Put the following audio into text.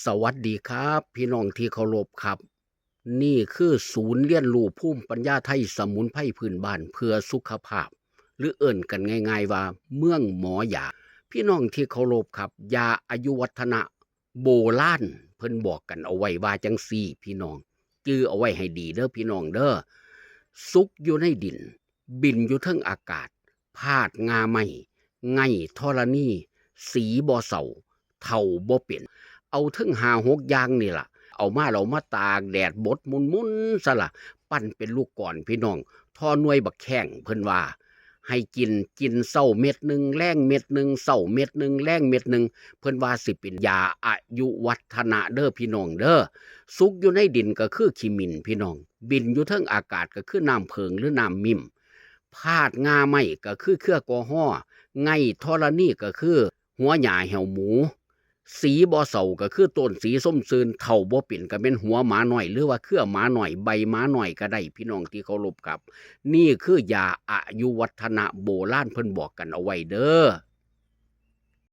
สวัสดีครับพี่น้องที่เคารพครับนี่คือศูนย์เรียนรู้ภูมิปัญญาไทยสมุนไพรพื้นบ้านเพื่อสุขภาพหรือเอิ่นกันง่ายๆว่าเมืองหมอยาพี่น้องที่เคารพครับยาอายุวัฒนะโบราณเพิ่นบอกกันเอาไว้ว่าจังซี่พี่น้องจื้อเอาไว้ให้ดีเด้อพี่น้องเด้อสุกอยู่ในดินบินอยู่เทิงอากาศพาดงาไม่ไง่ธรณีสีบ่เศร้าเท่าบ่เป็นเอาเทิง5-6อย่างนี่ล่ะเอามาเรามาตากแดดบดมุนๆซะล่ะปั้นเป็นลูกก่อนพี่น้องทอหน่วยบักแข้งเพิ่นว่าให้กินเช้าเม็ดหนึ่งแลงเม็ดหนึ่งเช้าเม็ดหนึ่งแลงเม็ดหนึ่งเพิ่นว่าสิเป็นยาอายุวัฒนะเด้อพี่น้องเด้อสุกอยู่ในดินก็คือขี้มินพี่น้องบินอยู่เทิงอากาศก็คือน้ำเพิงหรือน้ำมิมพาดงาไม้ก็คือเครือกอฮ้อไงธรณีก็คือหัวหญ้าแหวหมูสีบ่เศร้าก็คือต้นสีส้มซืนเฒ่าบ่เป็นก็เป็นหัวหมาน้อยหรือว่าเครือหมาน้อยใบหมาน้อยก็ได้พี่น้องที่เคารพครับนี่คือยาอายุวัฒนะโบราณเพิ่นบอกกันเอาไว้เด้อ